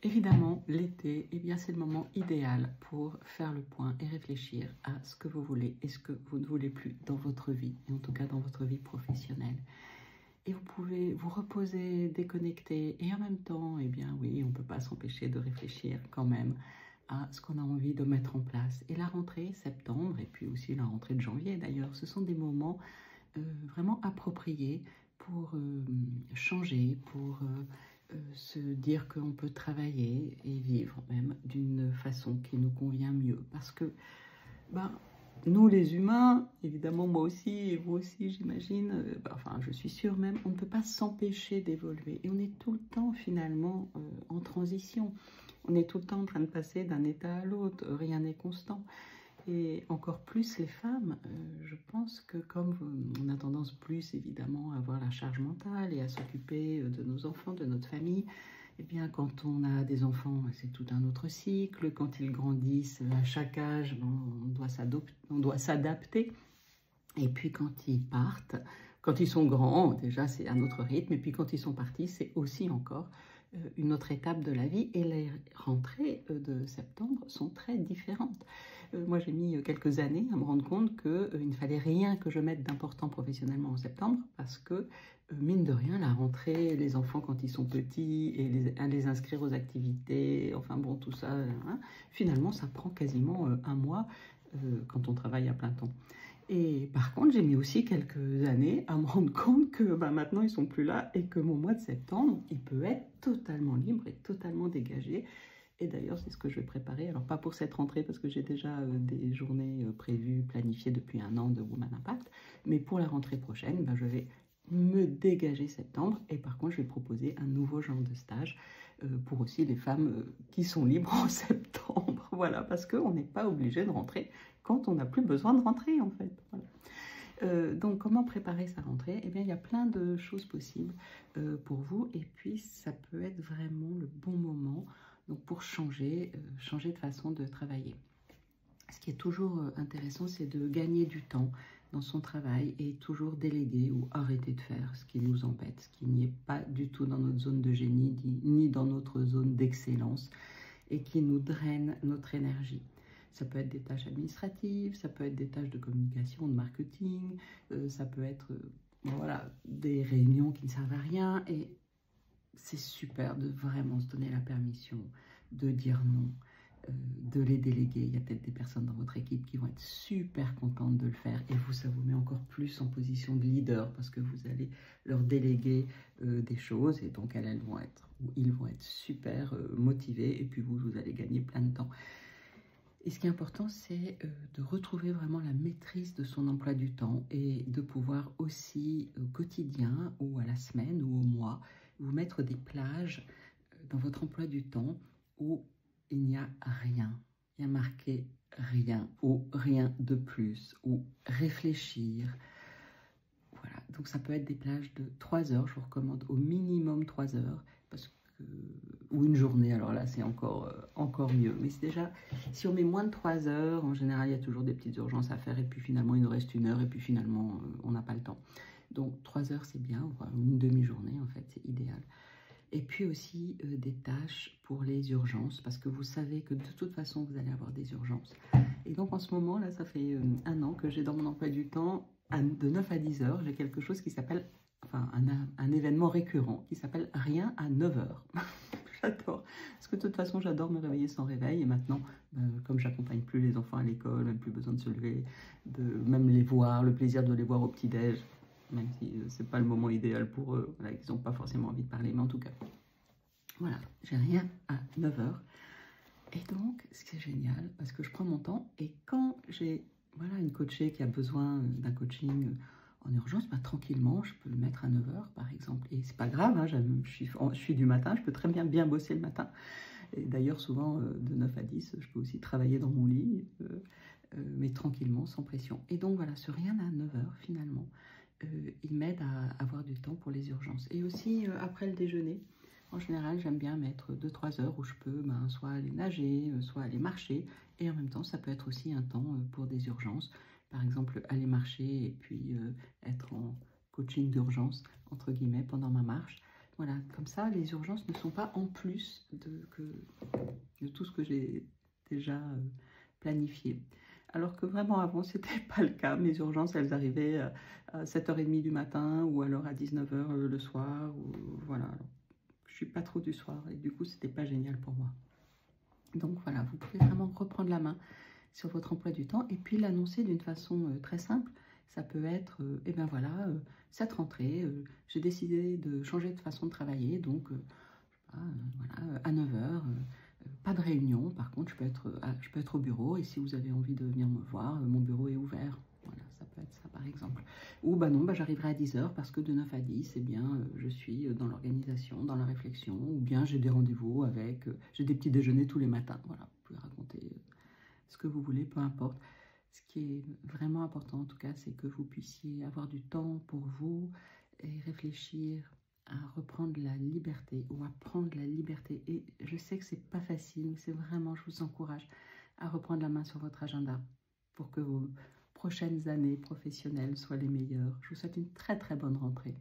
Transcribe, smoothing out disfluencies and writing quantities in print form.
Évidemment, l'été, eh bien, c'est le moment idéal pour faire le point et réfléchir à ce que vous voulez et ce que vous ne voulez plus dans votre vie, et en tout cas dans votre vie professionnelle. Et vous pouvez vous reposer, déconnecter, et en même temps, eh bien oui, on ne peut pas s'empêcher de réfléchir quand même à ce qu'on a envie de mettre en place. Et la rentrée septembre, et puis aussi la rentrée de janvier d'ailleurs, ce sont des moments vraiment appropriés pour changer, pour se dire qu'on peut travailler et vivre même d'une façon qui nous convient mieux. Parce que ben, nous les humains, évidemment moi aussi et vous aussi j'imagine, enfin je suis sûre même, on ne peut pas s'empêcher d'évoluer. Et on est tout le temps finalement en transition. On est tout le temps en train de passer d'un état à l'autre, rien n'est constant. Et encore plus les femmes, je pense que comme on a tendance plus évidemment à avoir la charge mentale et à s'occuper de nos enfants, de notre famille, eh bien quand on a des enfants, c'est tout un autre cycle. Quand ils grandissent, à chaque âge, on doit s'adapter. Et puis quand ils partent, quand ils sont grands, déjà c'est un autre rythme. Et puis quand ils sont partis, c'est aussi encore une autre étape de la vie. Et les rentrées de septembre sont très différentes. Moi, j'ai mis quelques années à me rendre compte qu'il ne fallait rien que je mette d'important professionnellement en septembre parce que, mine de rien, la rentrée, les enfants quand ils sont petits et les inscrire aux activités, enfin bon, tout ça, hein, finalement, ça prend quasiment un mois quand on travaille à plein temps. Et par contre, j'ai mis aussi quelques années à me rendre compte que maintenant, ils ne sont plus là et que mon mois de septembre, il peut être totalement libre et totalement dégagé. Et d'ailleurs, c'est ce que je vais préparer. Alors, pas pour cette rentrée, parce que j'ai déjà des journées prévues, planifiées depuis un an de Woman Impact. Mais pour la rentrée prochaine, je vais me dégager septembre. Et par contre, je vais proposer un nouveau genre de stage pour aussi les femmes qui sont libres en septembre. Voilà, parce qu'on n'est pas obligé de rentrer quand on n'a plus besoin de rentrer, en fait. Voilà. Donc, comment préparer sa rentrée? Eh bien, il y a plein de choses possibles pour vous. Et puis, ça peut être vraiment le bon moment donc pour changer de façon de travailler. Ce qui est toujours intéressant, c'est de gagner du temps dans son travail et toujours déléguer ou arrêter de faire ce qui nous embête, ce qui n'y est pas du tout dans notre zone de génie, ni dans notre zone d'excellence et qui nous draine notre énergie. Ça peut être des tâches administratives, ça peut être des tâches de communication, de marketing, ça peut être voilà, des réunions qui ne servent à rien. Et c'est super de vraiment se donner la permission de dire non, de les déléguer. Il y a peut-être des personnes dans votre équipe qui vont être super contentes de le faire et vous, ça vous met encore plus en position de leader parce que vous allez leur déléguer des choses et donc elles vont être, ou ils vont être super motivés et puis vous allez gagner plein de temps. Et ce qui est important, c'est de retrouver vraiment la maîtrise de son emploi du temps et de pouvoir aussi au quotidien ou à la semaine ou au mois, vous mettre des plages dans votre emploi du temps où il n'y a rien. Il y a marqué rien ou rien de plus ou réfléchir. Voilà, donc ça peut être des plages de 3 heures, je vous recommande au minimum 3 heures parce que ou une journée, alors là c'est encore mieux. Mais c'est déjà, si on met moins de 3 heures, en général il y a toujours des petites urgences à faire et puis finalement il nous reste 1 heure et puis finalement on n'a pas le temps. Donc 3 heures c'est bien, une demi-journée en fait, c'est idéal. Et puis aussi des tâches pour les urgences parce que vous savez que de toute façon vous allez avoir des urgences. Et donc en ce moment là, ça fait 1 an que j'ai dans mon emploi du temps de 9 à 10 heures, j'ai quelque chose qui s'appelle enfin un événement récurrent qui s'appelle rien à 9 heures. J'adore, parce que de toute façon j'adore me réveiller sans réveil et maintenant comme j'accompagne plus les enfants à l'école, même plus besoin de se lever, de même les voir, le plaisir de les voir au petit-déj, même si c'est pas le moment idéal pour eux, voilà, ils n'ont pas forcément envie de parler, mais en tout cas, voilà, j'ai rien à 9 heures. Et donc, ce qui est génial, parce que je prends mon temps, et quand j'ai voilà, une coachée qui a besoin d'un coaching en urgence, tranquillement, je peux le mettre à 9 heures, par exemple. Et c'est pas grave, hein, je suis du matin, je peux très bien bosser le matin. Et d'ailleurs, souvent, de 9 à 10, je peux aussi travailler dans mon lit, mais tranquillement, sans pression. Et donc, voilà, ce rien à 9 heures, finalement, il m'aide à avoir du temps pour les urgences. Et aussi, après le déjeuner, en général, j'aime bien mettre 2-3 heures où je peux soit aller nager, soit aller marcher. Et en même temps, ça peut être aussi un temps pour des urgences. Par exemple, aller marcher et puis être en coaching d'urgence, entre guillemets, pendant ma marche. Voilà, comme ça, les urgences ne sont pas en plus de tout ce que j'ai déjà planifié. Alors que vraiment avant, ce n'était pas le cas. Mes urgences, elles arrivaient à 7h30 du matin ou alors à 19h le soir. Ou, voilà, alors, je ne suis pas trop du soir et du coup, ce n'était pas génial pour moi. Donc voilà, vous pouvez vraiment reprendre la main sur votre emploi du temps et puis l'annoncer d'une façon très simple. Ça peut être, eh ben voilà, cette rentrée, j'ai décidé de changer de façon de travailler, donc voilà, à 9h, pas de réunion. Par contre, je peux être au bureau et si vous avez envie de venir me voir, mon bureau est ouvert. Voilà, ça peut être ça par exemple. Ou bah non, bah, j'arriverai à 10h parce que de 9 à 10, eh bien, je suis dans l'organisation, dans la réflexion, ou bien j'ai des rendez-vous avec, j'ai des petits déjeuners tous les matins. Voilà, vous pouvez raconter ce que vous voulez, peu importe. Ce qui est vraiment important en tout cas, c'est que vous puissiez avoir du temps pour vous et réfléchir à reprendre la liberté ou à prendre la liberté. Et je sais que c'est pas facile, mais c'est vraiment, je vous encourage à reprendre la main sur votre agenda pour que vos prochaines années professionnelles soient les meilleures. Je vous souhaite une très très bonne rentrée.